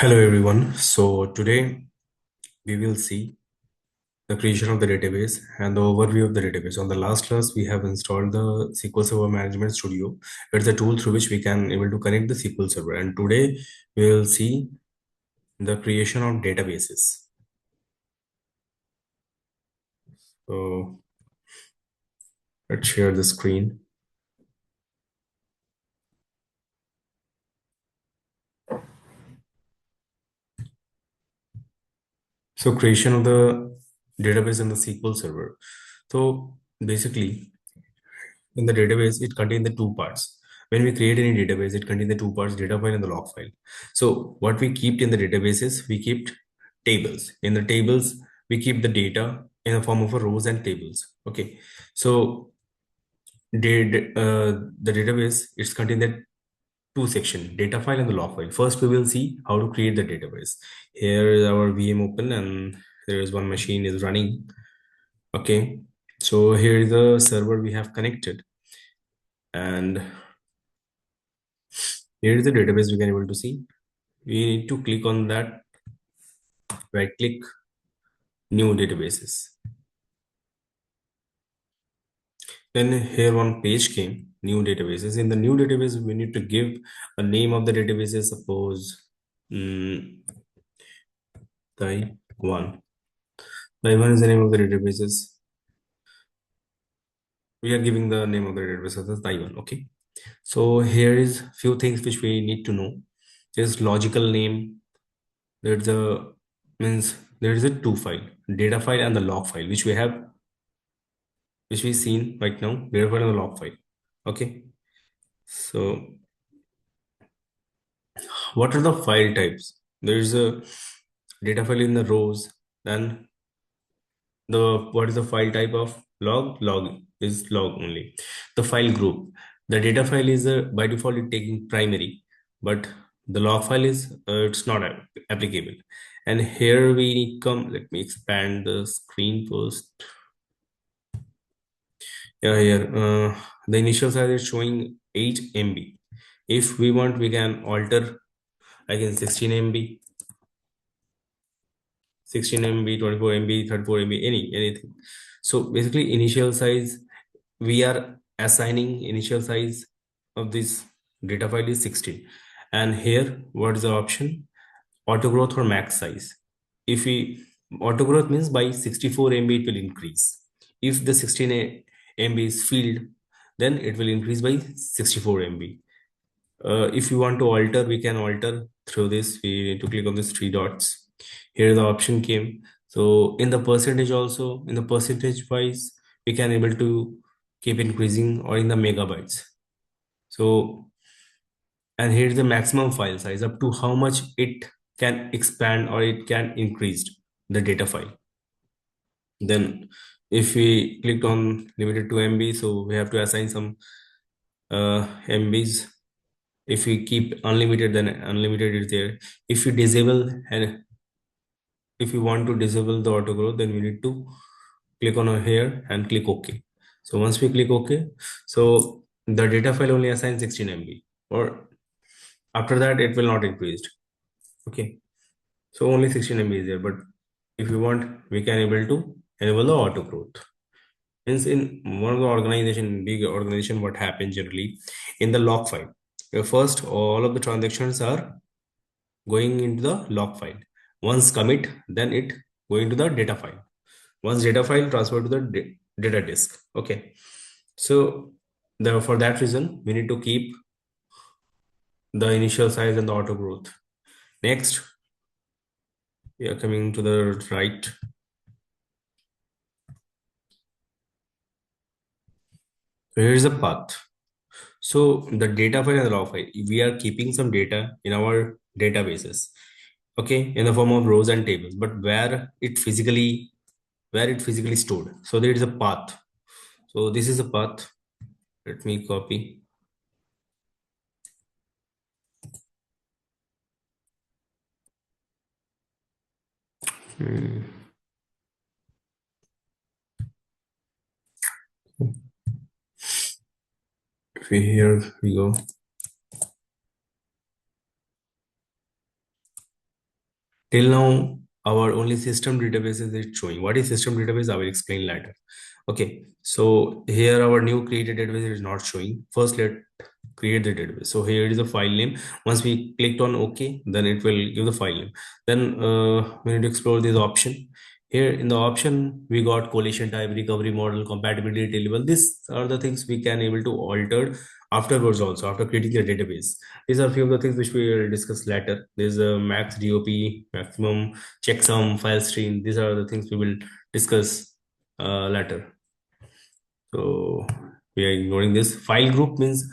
Hello everyone. So today we will see the creation of the database and the overview of the database. On the last class, we have installed the SQL Server Management Studio. It's a tool through which we can able to connect the SQL Server. And today we will see the creation of databases. So let's share the screen. So creation of the database in the SQL Server. So basically, in the database, it contains the two parts. When we create any database, it contains the two parts, data file and the log file. So what we keep in the databases, we keep tables. In the tables, we keep the data in the form of a rows and tables. Okay. So the database, it's contained the two section, data file and the log file. First, we will see how to create the database. Here is our VM open and there is one machine is running. Okay. So here is the server we have connected. And here is the database we can able to see. We need to click on that, right click, new databases. Then here one page came, new databases. In the new database, we need to give a name of the databases, suppose Taiwan. Taiwan is the name of the databases. We are giving the name of the database as Taiwan. Okay. So here is few things which we need to know. There's logical name. There's a means there is a two file, data file and the log file, which we've seen right now, data file and the log file. Okay. So what are the file types? There is a data file in the rows. Then what is the file type of log? Log is log only. The file group. The data file is by default it taking primary, but the log file is it's not applicable. And here we come. Let me expand the screen first. Yeah, here the initial size is showing 8 MB. If we want, we can alter again 16 MB, 16 MB, 24 MB, 34 MB, anything. So basically, initial size, we are assigning initial size of this data file is 16. And here, what is the option? Auto growth or max size. If we auto growth means by 64 MB it will increase. If the 16 MB is filled, then it will increase by 64 MB. If you want to alter, we can alter through this. We need to click on these three dots. Here the option came. So in the percentage also, in the percentage wise, we can able to keep increasing, or in the megabytes. So, and here's the maximum file size, up to how much it can expand or it can increase the data file. Then if we clicked on limited to MB, so we have to assign some MBs. If we keep unlimited, then unlimited is there. If you disable, and if you want to disable the auto growth, then we need to click on here and click OK. So once we click OK, so the data file only assigns 16 MB, or after that it will not increase. Okay, so only 16 MB is there, but if you want, we can able to enable the auto growth. Means in one of the organization, big organization, what happens generally in the log file, first all of the transactions are going into the log file. Once commit, then it going to the data file. Once data file transfer to the data disk. Okay, so for that reason we need to keep the initial size and the auto growth. Next, we are coming to the right. So here is the path. So the data file and the log file, we are keeping some data in our databases, okay, in the form of rows and tables, but where it physically stored. So there is a path. So this is a path. Let me copy. Hmm. Here we go. Till now, our only system database is showing. What is system database? I will explain later. Okay, so here our new created database is not showing. First, let create the database. So here is a file name. Once we clicked on OK, then it will give the file name. Then we need to explore this option. Here in the option, we got collision type, recovery model, compatibility table. These are the things we can able to alter afterwards also after creating the database. These are few of the things which we will discuss later. There's a max DOP, maximum checksum, file stream. These are the things we will discuss later. So we are ignoring this. File group means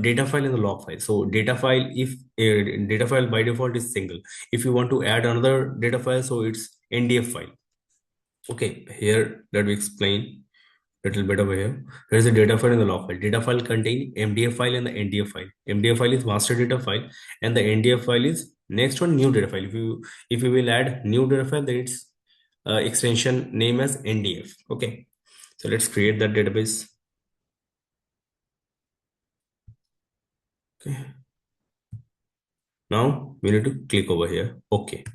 data file and the log file. So data file, if data file by default is single. If you want to add another data file, so it's NDF file. Okay, here let me explain little bit over here. Here is the data file and the log file. Data file contain MDF file and the NDF file. MDF file is master data file, and the NDF file is next one new data file. If you will add new data file, then it's extension name as NDF. Okay, so let's create that database. Okay. Now we need to click over here. Okay.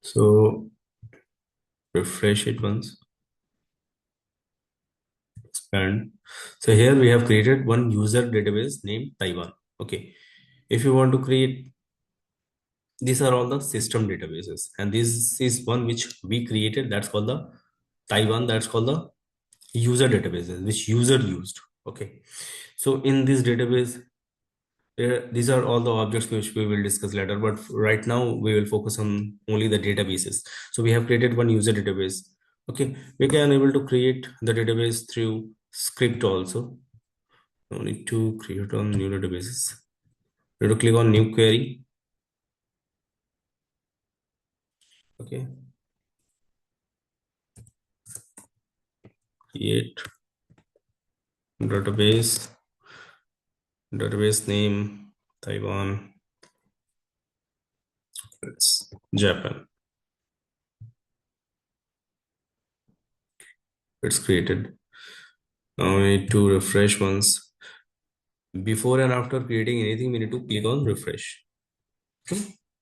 So refresh it once. Expand. So here we have created one user database named Taiwan. Okay. If you want to create, these are all the system databases, and this is one which we created. That's called the Taiwan. That's called the user databases, which user used. Okay. So in this database, these are all the objects which we will discuss later, but right now we will focus on only the databases. So we have created one user database. Okay, we can able to create the database through script also. No need to create on new databases. We have to click on new query. Okay, create database name Taiwan. It's Japan. It's created. Now we need to refresh once. Before and after creating anything, we need to click on refresh.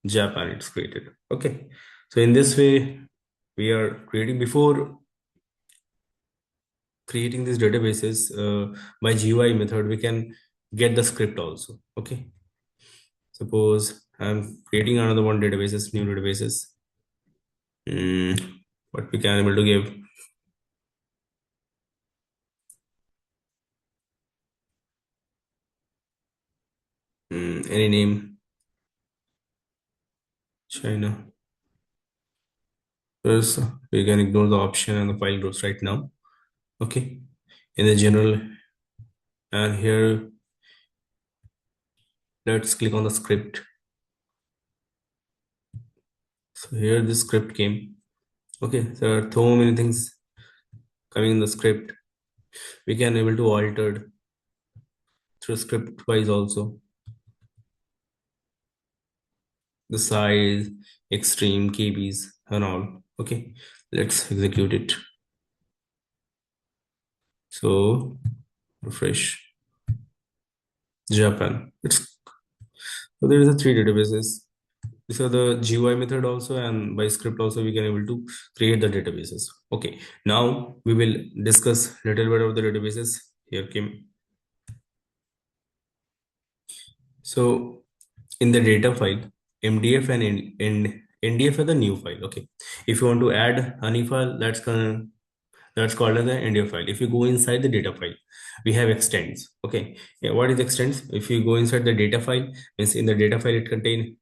Japan, it's created. Okay, so in this way we are creating, before creating these databases by GUI method, we can get the script also. Okay, suppose I'm creating another one databases, new databases. What we can able to give, any name, China. First, we can ignore the option and the file groups right now. Okay, in the general, and here let's click on the script. So here the script came. Okay, there are so many things coming in the script. We can able to alter through script wise also. The size, extreme, KBs and all. Okay, let's execute it. So refresh. Japan. It's so there is a three databases. These are the GUI method also, and by script also we can able to create the databases. Okay, now we will discuss little bit of the databases. Here came. So in the data file, MDF and NDF are the new file. Okay, if you want to add a new file, that's called as the NDF file. If you go inside the data file, we have extends. Okay, yeah, what is extends? If you go inside the data file, means in the data file it contain.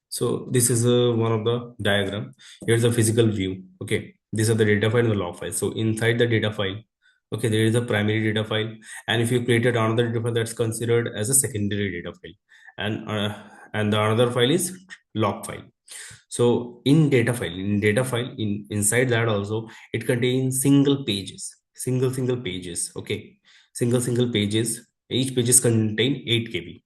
So this is one of the diagram. Here's a physical view. Okay, these are the data file and the log file. So inside the data file, okay, there is a primary data file, and if you created another data file, that's considered as a secondary data file, and the another file is log file. So in data file, inside that also, it contains single pages. Okay, single pages. Each pages contain 8 KB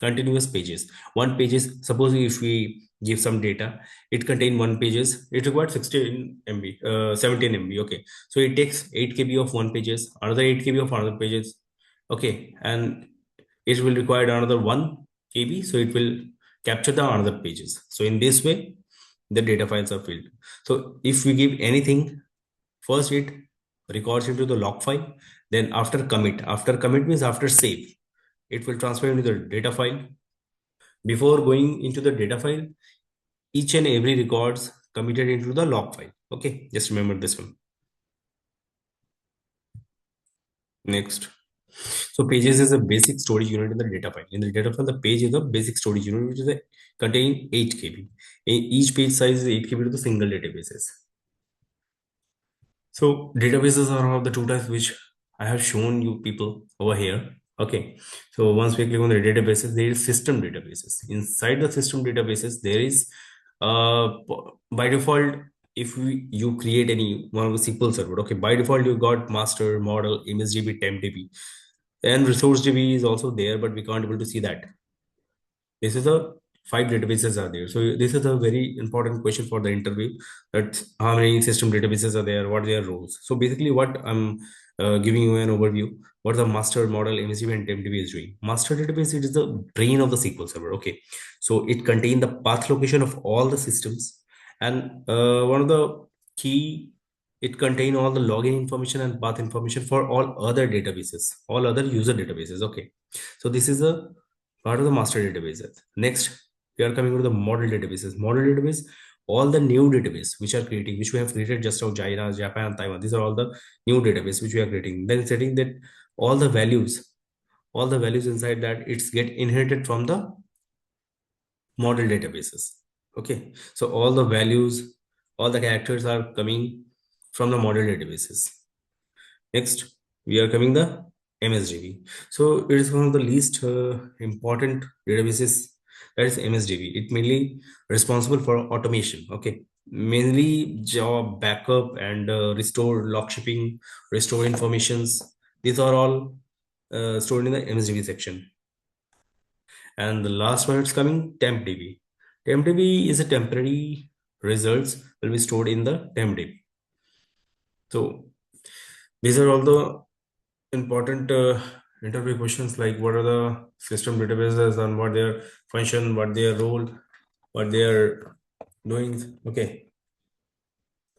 continuous pages. One page is, suppose if we give some data. It contain one pages. It requires 16 MB, 17 MB. Okay, so it takes 8 KB of one pages, another 8 KB of another pages. Okay, and it will require another 1 KB, so it will capture the another pages. So in this way, the data files are filled. So if we give anything, first it records into the log file. Then after commit means after save, it will transfer into the data file. Before going into the data file, each and every records committed into the log file. Okay, just remember this one. Next. So pages is a basic storage unit in the data file. In the data file, the page is a basic storage unit, which is contain 8 KB. Each page size is 8 KB to the single databases. So databases are one of the two types which I have shown you people over here. Okay. So once we click on the databases, there is system databases. Inside the system databases, there is by default, if you create any one of the SQL server, okay, by default you got master, model, msdb, tempdb, and resourcedb is also there, but we can't able to see that. This is a 5 databases are there. So this is a very important question for the interview, that how many system databases are there, what are their roles. So basically what I'm giving you an overview, what the master, model, msdb, and tempdb is doing. Master database, it is the brain of the SQL server. Okay, so it contains the path location of all the systems, and one of the key, it contain all the login information and path information for all other databases, all other user databases. Okay, so this is a part of the master databases. Next, we are coming to the model databases. Model database, all the new database which are creating, which we have created just now, China, Japan, Taiwan. These are all the new database which we are creating. Then setting that all the values inside that, it's get inherited from the model databases. Okay, so all the values, all the characters are coming from the model databases. Next, we are coming the MSDB. So it is one of the least important databases, that is MSDB. It mainly responsible for automation. Okay, mainly job backup and restore log shipping, restore informations. These are all stored in the MSDB section. And the last one is coming tempdb. Tempdb is a temporary results will be stored in the tempdb. So these are all the important interview questions, like what are the system databases and what their function, what their role, what they are doing. Okay,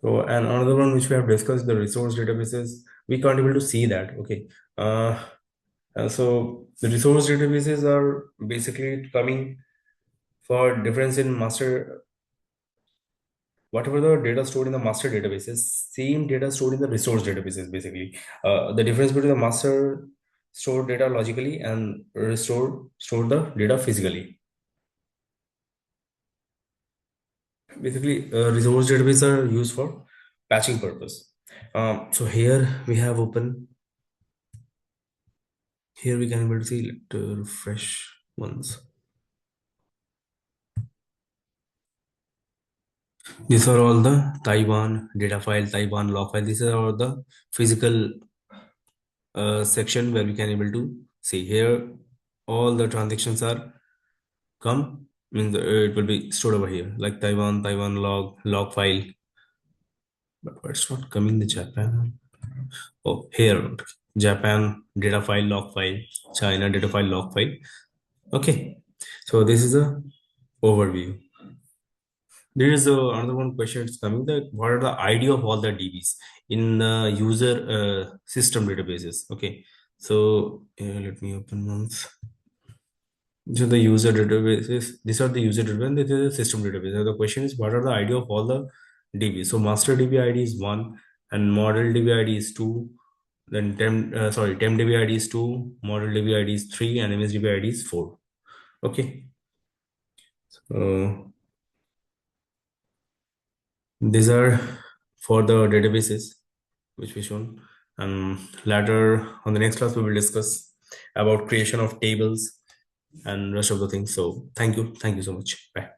so and another one which we have discussed, the resource databases, we can't able to see that. Okay, and so the resource databases are basically coming for difference in master. Whatever the data stored in the master databases, same data stored in the resource databases. Basically, the difference between the master store data logically and store the data physically. Basically, resource databases are used for patching purpose. So here we have open. Here we can able to see, let refresh once. These are all the Taiwan data file, Taiwan log file. These are all the physical section where we can able to see. Here all the transactions are come, means it will be stored over here, like Taiwan log file, but it's not coming the Japan. Oh, here, Japan data file log file, China data file log file. Okay, so this is a overview. There is another one question it's coming, that what are the ID of all the DBs in the user system databases. Okay, so let me open once. So the user databases, these are the user database, this is the system database. Now the question is, what are the ID of all the DBs? So master DB ID is 1, and model DB ID is 2, then temp DB ID is 2, model DB ID is 3, and MSDB ID is 4. Okay, so these are for the databases which we shown, and later on the next class we will discuss about creation of tables and rest of the things. So thank you so much. Bye.